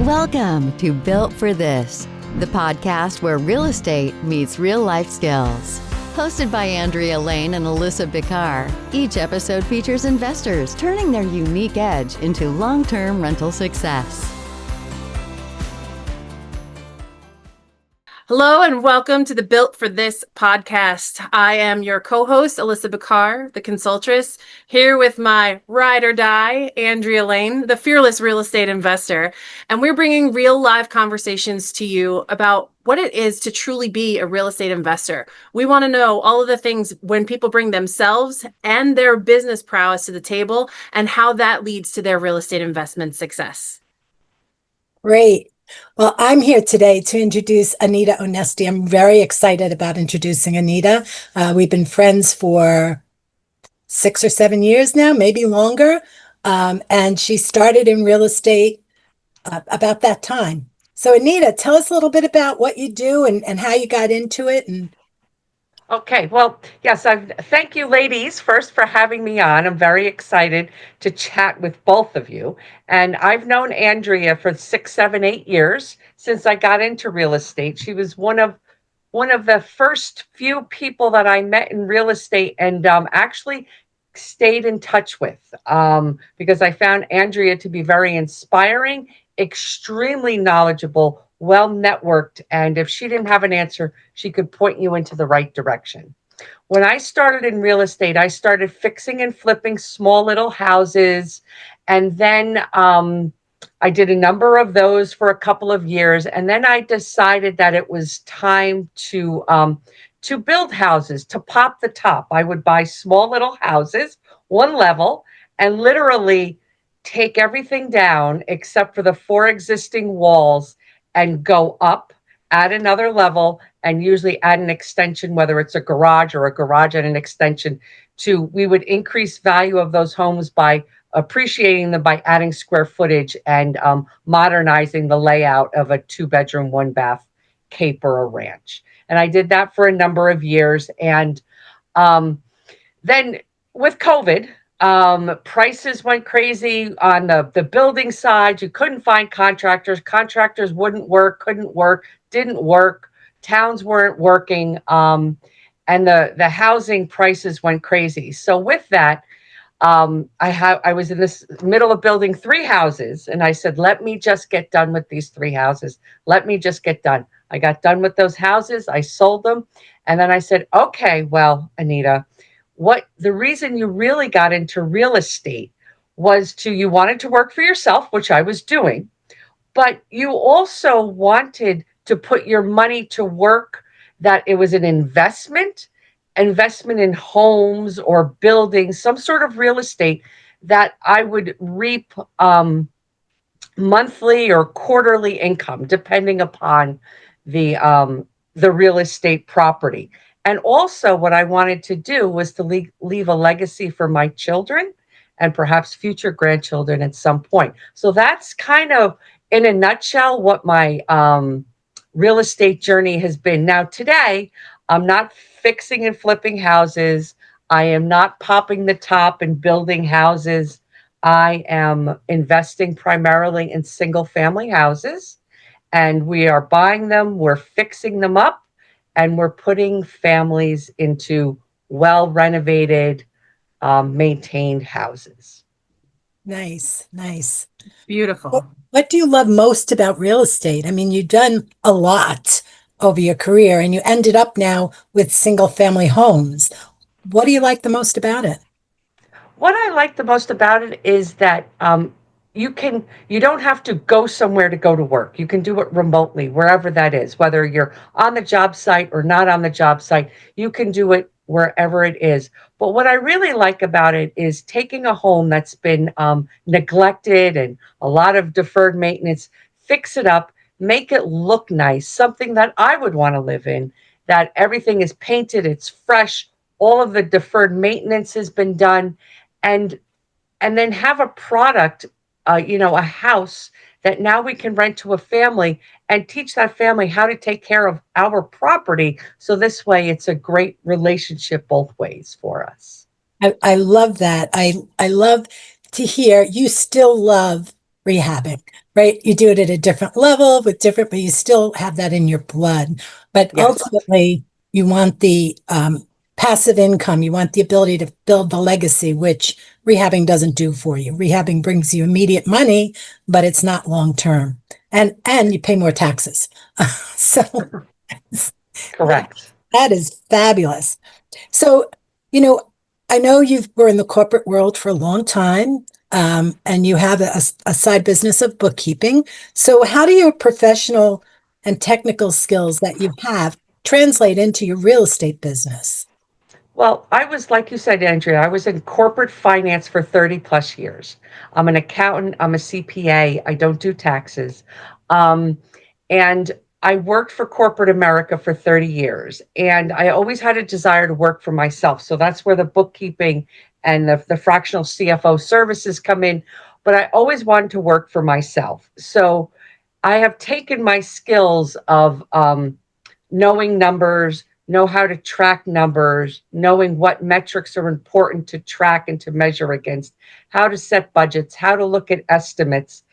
Welcome to Built for This, the podcast where real estate meets real life skills. Hosted by Andrea Lane and Alissa Bicar, each episode features investors turning their unique edge into long-term rental success. Hello and welcome to the Built for This podcast. I am your co-host, Alissa Bicar, the consultress, here with my ride or die, Andrea Lane, the fearless real estate investor. And we're bringing real live conversations to you about what it is to truly be a real estate investor. We want to know all of the things when people bring themselves and their business prowess to the table and how that leads to their real estate investment success. Great. Well, I'm here today to introduce Anita Onesti. I'm very excited about introducing Anita. We've been friends for 6 or 7 years now, maybe longer. And she started in real estate about that time. So Anita, tell us a little bit about what you do and how you got into it. Okay, well, yes, thank you, ladies, first for having me on. I'm very excited to chat with both of you. And I've known Andrea for 6, 7, 8 years since I got into real estate. She was one of the first few people that I met in real estate and actually stayed in touch with because I found Andrea to be very inspiring, extremely knowledgeable, well networked, and if she didn't have an answer, she could point you into the right direction. When I started in real estate, I started fixing and flipping small little houses, and then I did a number of those for a couple of years, and then I decided that it was time to build houses, to pop the top. I would buy small little houses, one level, and literally take everything down except for the 4 existing walls and go up, add another level, and usually add an extension, whether it's a garage or a garage and an extension we would increase value of those homes by appreciating them by adding square footage and modernizing the layout of a 2-bedroom, 1-bath cape or a ranch. And I did that for a number of years. And then with COVID, prices went crazy on the building side. You couldn't find contractors. Contractors couldn't work, didn't work. Towns weren't working. And the housing prices went crazy. So with that, I was in this middle of building 3 houses, and I said, let me just get done with these 3 houses. Let me just get done. I got done with those houses. I sold them. And then I said, okay, well, Anita, the reason you really got into real estate was you wanted to work for yourself, which I was doing, but you also wanted to put your money to work, that it was an investment in homes or buildings, some sort of real estate that I would reap monthly or quarterly income, depending upon the real estate property. And also what I wanted to do was to leave a legacy for my children and perhaps future grandchildren at some point. So that's kind of, in a nutshell, what my real estate journey has been. Now, today, I'm not fixing and flipping houses. I am not popping the top and building houses. I am investing primarily in single-family houses, and we are buying them, we're fixing them up, and we're putting families into well-renovated, maintained houses. Nice. Beautiful. What do you love most about real estate? I mean, you've done a lot over your career, and you ended up now with single-family homes. What do you like the most about it? What I like the most about it is that you don't have to go somewhere to go to work. You can do it remotely, wherever that is, whether you're on the job site or not on the job site. You can do it wherever it is. But what I really like about it is taking a home that's been neglected and a lot of deferred maintenance, fix it up, make it look nice, something that I would want to live in, that everything is painted, it's fresh, all of the deferred maintenance has been done, and then have a product, a house that now we can rent to a family and teach that family how to take care of our property. So this way it's a great relationship both ways for us. I love that. I love to hear you still love rehabbing, right? You do it at a different level with different, but you still have that in your blood. But Yes. ultimately, you want the passive income. You want the ability to build the legacy, which rehabbing doesn't do for you. Rehabbing brings you immediate money, but it's not long term, and you pay more taxes. So Correct. that is fabulous. So, you know, I know you were in the corporate world for a long time, and you have a side business of bookkeeping. So, how do your professional and technical skills that you have translate into your real estate business? Well, I was, like you said, Andrea, I was in corporate finance for 30 plus years. I'm an accountant, I'm a CPA, I don't do taxes. Um, and I worked for corporate America for 30 years. And I always had a desire to work for myself. So that's where the bookkeeping and the fractional CFO services come in. But I always wanted to work for myself. So I have taken my skills of knowing numbers, know how to track numbers, knowing what metrics are important to track and to measure against, how to set budgets, how to look at estimates.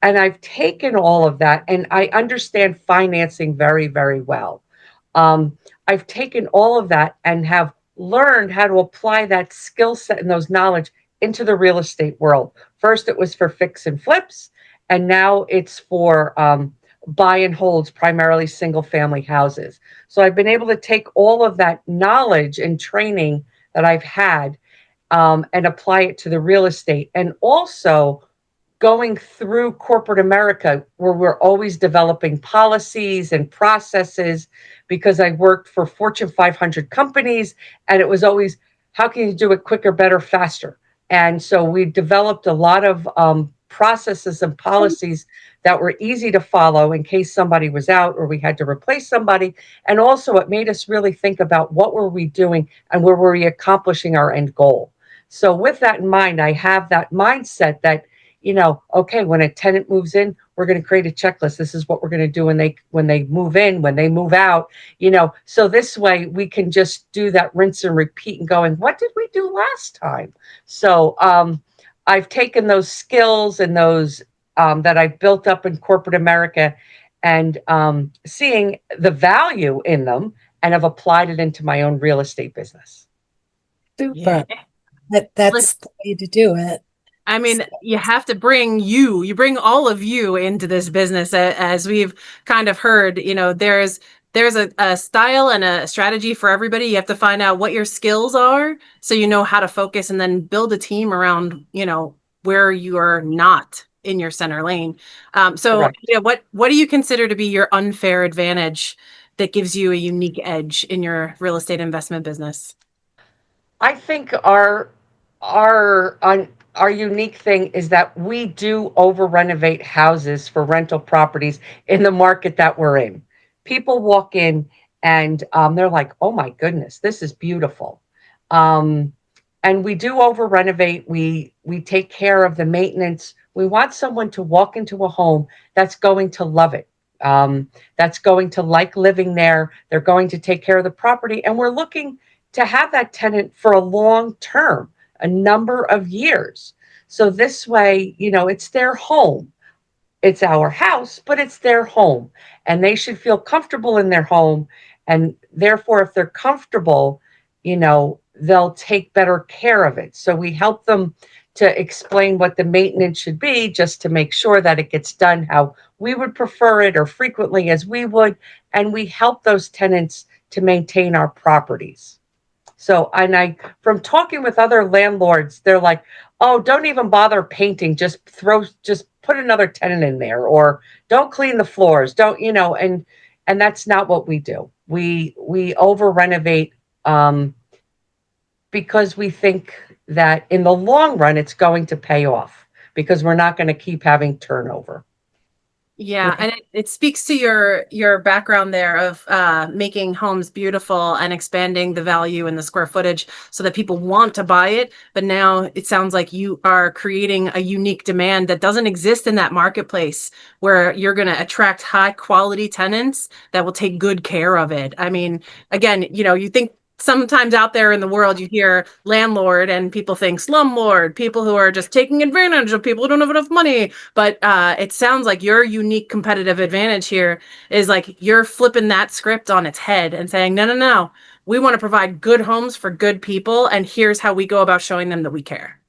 And I've taken all of that and I understand financing very, very well. I've taken all of that and have learned how to apply that skill set and those knowledge into the real estate world. First, it was for fix and flips, and now it's for buy and holds, primarily single family houses. So I've been able to take all of that knowledge and training that I've had and apply it to the real estate. And also going through corporate America, where we're always developing policies and processes, because I worked for Fortune 500 companies, and it was always, how can you do it quicker, better, faster? And so we developed a lot of processes and policies that were easy to follow in case somebody was out or we had to replace somebody. And also it made us really think about what were we doing and where were we accomplishing our end goal. So with that in mind, I have that mindset that, okay, when a tenant moves in, we're going to create a checklist. This is what we're going to do when they move in, when they move out, so this way we can just do that rinse and repeat and going, what did we do last time? So I've taken those skills and those that I built up in corporate America and seeing the value in them, and have applied it into my own real estate business. Super. Yeah. That's the way to do it. I mean, you have to bring you bring all of you into this business. As we've kind of heard, there's a style and a strategy for everybody. You have to find out what your skills are so you know how to focus, and then build a team around, where you are not in your center lane. So what do you consider to be your unfair advantage that gives you a unique edge in your real estate investment business? I think our unique thing is that we do over renovate houses for rental properties in the market that we're in. People walk in and they're like, "Oh my goodness, this is beautiful." And we do over renovate. We take care of the maintenance. We want someone to walk into a home that's going to love it. That's going to like living there. They're going to take care of the property, and we're looking to have that tenant for a long term, a number of years. So this way, it's their home. It's our house, but it's their home, and they should feel comfortable in their home. And therefore, if they're comfortable, they'll take better care of it. So we help them to explain what the maintenance should be, just to make sure that it gets done how we would prefer it, or frequently as we would. And we help those tenants to maintain our properties. So, and from talking with other landlords, they're like, "Oh, don't even bother painting. Just put another tenant in there, or don't clean the floors. Don't, and that's not what we do. We over renovate because we think that in the long run, it's going to pay off, because we're not going to keep having turnover." Yeah, and it speaks to your background there of making homes beautiful and expanding the value and the square footage so that people want to buy it. But now it sounds like you are creating a unique demand that doesn't exist in that marketplace, where you're going to attract high quality tenants that will take good care of it. I mean, again, you think sometimes out there in the world, you hear landlord and people think slumlord, people who are just taking advantage of people who don't have enough money. But it sounds like your unique competitive advantage here is like you're flipping that script on its head and saying, no, no, no, we want to provide good homes for good people. And here's how we go about showing them that we care.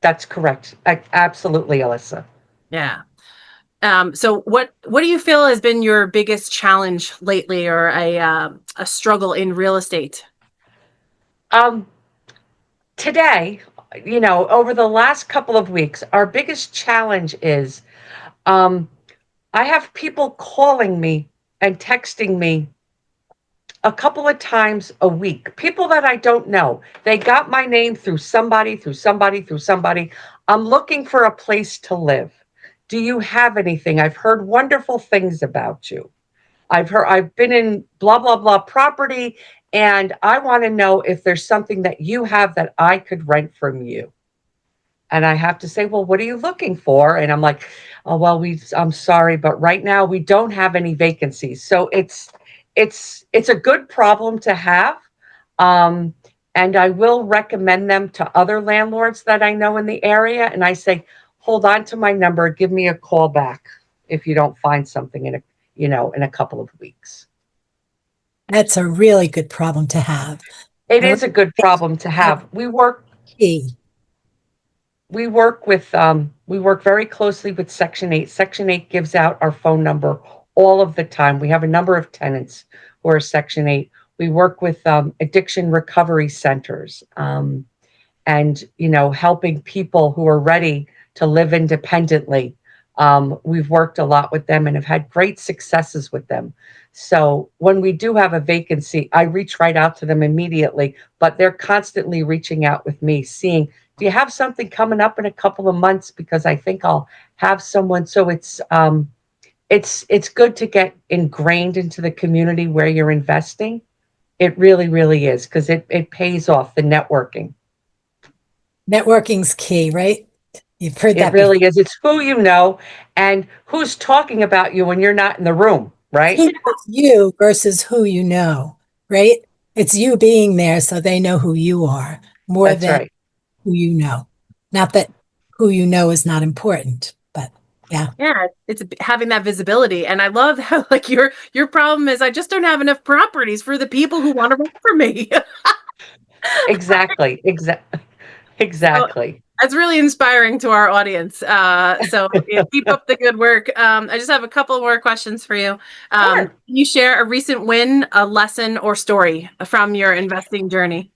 That's correct. Absolutely, Alyssa. Yeah. So what do you feel has been your biggest challenge lately, or a struggle in real estate? Um, Today, over the last couple of weeks, our biggest challenge is um, I have people calling me and texting me a couple of times a week. People that I don't know. They got my name through somebody, through somebody, through somebody. I'm looking for a place to live. Do you have anything? I've heard wonderful things about you. I've been in blah, blah, blah property, and I want to know if there's something that you have that I could rent from you. And I have to say, well, what are you looking for? And I'm like, oh, well, I'm sorry, but right now we don't have any vacancies. So it's a good problem to have. Um, and I will recommend them to other landlords that I know in the area. And I say, hold on to my number, give me a call back if you don't find something in a couple of weeks. That's a really good problem to have. It I is a good problem to have. key. We work very closely with Section 8. Section 8 gives out our phone number all of the time. We have a number of tenants who are Section 8. We work with addiction recovery centers, and helping people who are ready to live independently. We've worked a lot with them and have had great successes with them. So when we do have a vacancy, I reach right out to them immediately, but they're constantly reaching out with me, seeing, do you have something coming up in a couple of months? Because I think I'll have someone. So it's good to get ingrained into the community where you're investing. It really, really is, because it pays off, the networking. Networking's key, right? You've heard It that before. really is. It's who you know and who's talking about you when you're not in the room, right? Who knows you versus who you know, right? It's you being there so they know who you are more That's than right. who you know. Not that who you know is not important, but yeah. Yeah, it's having that visibility. And I love how like your problem is I just don't have enough properties for the people who want to rent for me. Exactly. So Exactly. that's really inspiring to our audience. So yeah, keep up the good work. I just have a couple more questions for you. Sure. Can you share a recent win, a lesson, or story from your investing journey?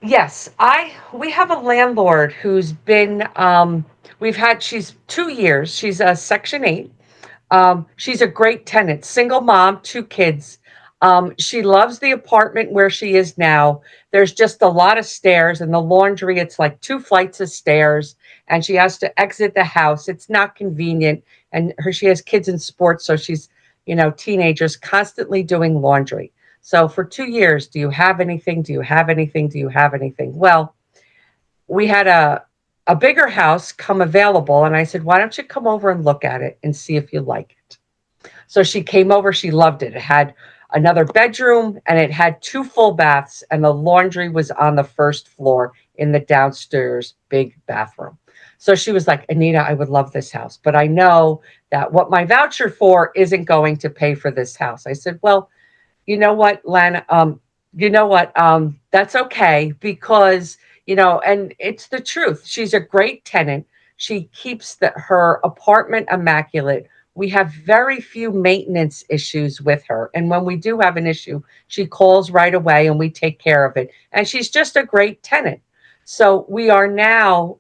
Yes, we have a landlord who's been she's 2 years. She's a Section 8. She's a great tenant, single mom, 2 kids. She loves the apartment where she is now. There's just a lot of stairs, and the laundry, it's like 2 flights of stairs, and she has to exit the house. It's not convenient. And she has kids in sports, so she's, teenagers constantly doing laundry. So for 2 years, do you have anything? Do you have anything? Do you have anything? Well, we had a bigger house come available, and I said, why don't you come over and look at it and see if you like it? So she came over. She loved it. It had another bedroom, and it had 2 full baths, and the laundry was on the first floor in the downstairs big bathroom. So she was like, Anita, I would love this house, but I know that what my voucher for isn't going to pay for this house. I said, well, you know what, Len, that's okay, because, and it's the truth. She's a great tenant. She keeps her apartment immaculate. We have very few maintenance issues with her. And when we do have an issue, she calls right away and we take care of it. And she's just a great tenant. So we are now,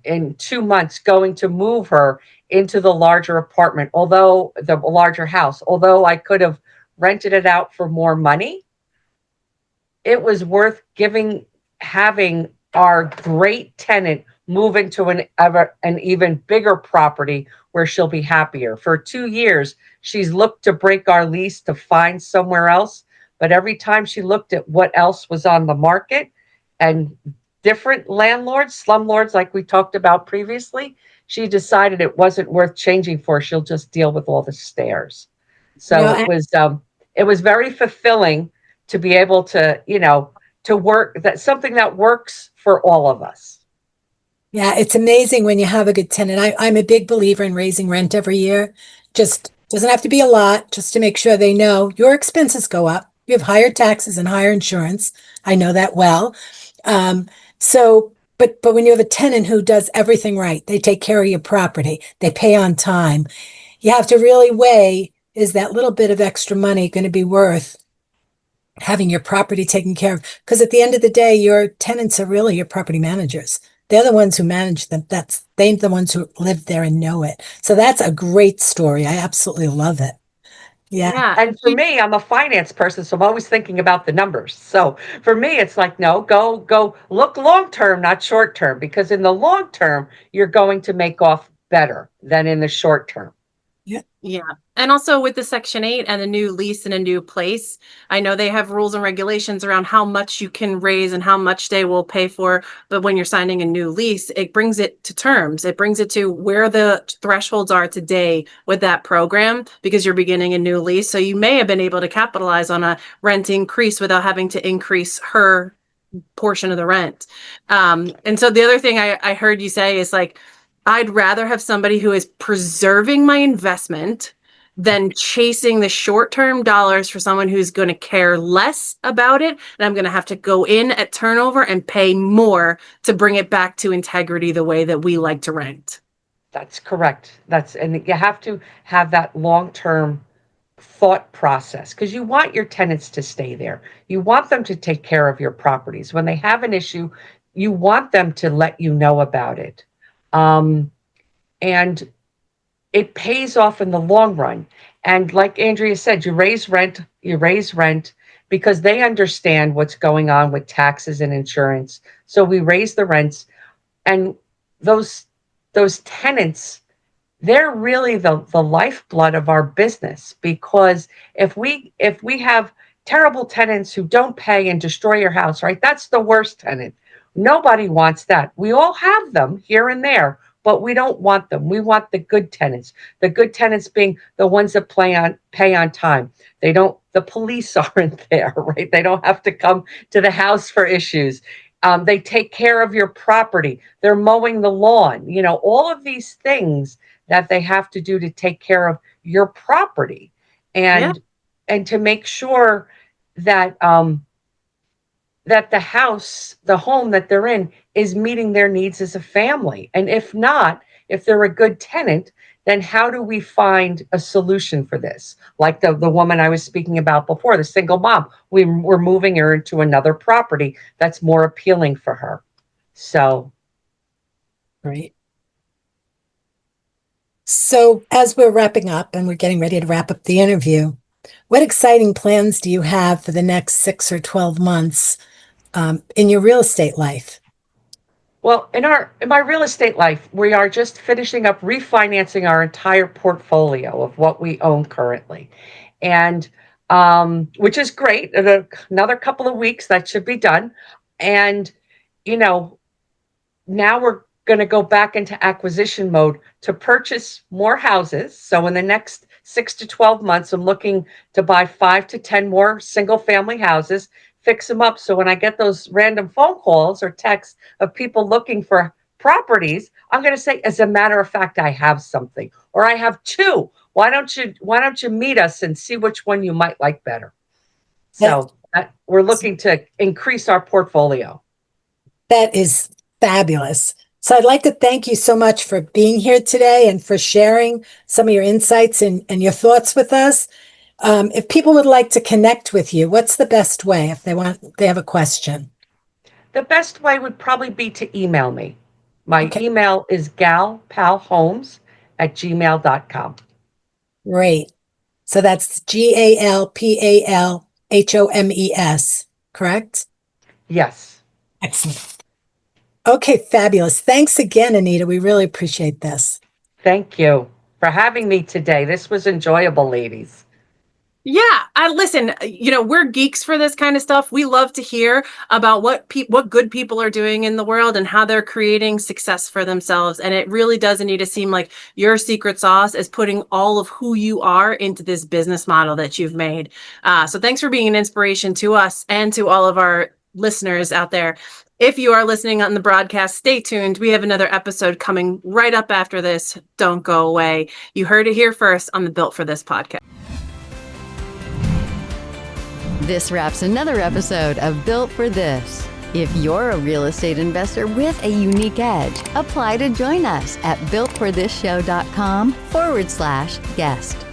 in 2 months, going to move her into the larger apartment, although the larger house, although I could have rented it out for more money. It was worth having our great tenant move into an even bigger property where she'll be happier. For 2 years, she's looked to break our lease to find somewhere else. But every time she looked at what else was on the market and different landlords, slumlords, like we talked about previously, she decided it wasn't worth changing for. She'll just deal with all the stairs. You So know, it was very fulfilling to be able to, to work that something that works for all of us. Yeah, it's amazing when you have a good tenant. I'm a big believer in raising rent every year. Just doesn't have to be a lot, just to make sure they know your expenses go up. You have higher taxes and higher insurance. I know that well. Um, but when you have a tenant who does everything right, they take care of your property, they pay on time. You have to really weigh, is that little bit of extra money going to be worth having your property taken care of? Because at the end of the day, your tenants are really your property managers. They're the ones who manage them. They're the ones who live there and know it. So that's a great story. I absolutely love it. Yeah. Yeah. And for me, I'm a finance person, so I'm always thinking about the numbers. So for me, it's like, no, go look long term, not short term, because in the long term, you're going to make off better than in the short term. Yeah. Yeah. And also with the Section 8 and a new lease in a new place, I know they have rules and regulations around how much you can raise and how much they will pay for. But when you're signing a new lease, it brings it to terms. It brings it to where the thresholds are today with that program because you're beginning a new lease. So you may have been able to capitalize on a rent increase without having to increase her portion of the rent. And so the other thing I heard you say is like, I'd rather have somebody who is preserving my investment than chasing the short-term dollars for someone who's going to care less about it. And I'm going to have to go in at turnover and pay more to bring it back to integrity the way that we like to rent. That's correct. And you have to have that long-term thought process because you want your tenants to stay there. You want them to take care of your properties. When they have an issue, you want them to let you know about it. And it pays off in the long run. And like Andrea said, you raise rent because they understand what's going on with taxes and insurance. So we raise the rents, and those tenants, they're really the lifeblood of our business, because if we have terrible tenants who don't pay and destroy your house, right? That's the worst tenant. Nobody wants that. We all have them here and there, but we don't want them. We want the good tenants. The good tenants being the ones that pay on time. The police aren't there, right? They don't have to come to the house for issues. They take care of your property. They're mowing the lawn. All of these things that they have to do to take care of your property, Yeah. and to make sure that that the home that they're in, is meeting their needs as a family. And if not, if they're a good tenant, then how do we find a solution for this? Like the woman I was speaking about before, the single mom, we're moving her into another property that's more appealing for her. So. Great. So as we're wrapping up and we're getting ready to wrap up the interview, what exciting plans do you have for the next 6 or 12 months in your real estate life? Well, in my real estate life, we are just finishing up refinancing our entire portfolio of what we own currently, and which is great. In another couple of weeks, that should be done, and now we're going to go back into acquisition mode to purchase more houses. So in the next 6 to 12 months, I'm looking to buy 5 to 10 more single family houses, fix them up. So when I get those random phone calls or texts of people looking for properties, I'm going to say, as a matter of fact, I have something, or I have 2. Why don't you meet us and see which one you might like better? So we're looking to increase our portfolio. That is fabulous. So I'd like to thank you so much for being here today and for sharing some of your insights and your thoughts with us. If people would like to connect with you, what's the best way if they have a question? The best way would probably be to email me. My Okay. email is galpalhomes@gmail.com. Great. So that's GALPALHOMES, correct? Yes. Excellent. Okay, fabulous. Thanks again, Anita. We really appreciate this. Thank you for having me today. This was enjoyable, ladies. Yeah, I listen, we're geeks for this kind of stuff. We love to hear about what good people are doing in the world and how they're creating success for themselves. And it really doesn't need to seem like your secret sauce is putting all of who you are into this business model that you've made. So thanks for being an inspiration to us and to all of our listeners out there. If you are listening on the broadcast, stay tuned. We have another episode coming right up after this. Don't go away. You heard it here first on the Built for This podcast. This wraps another episode of Built for This. If you're a real estate investor with a unique edge, apply to join us at builtforthisshow.com/guest.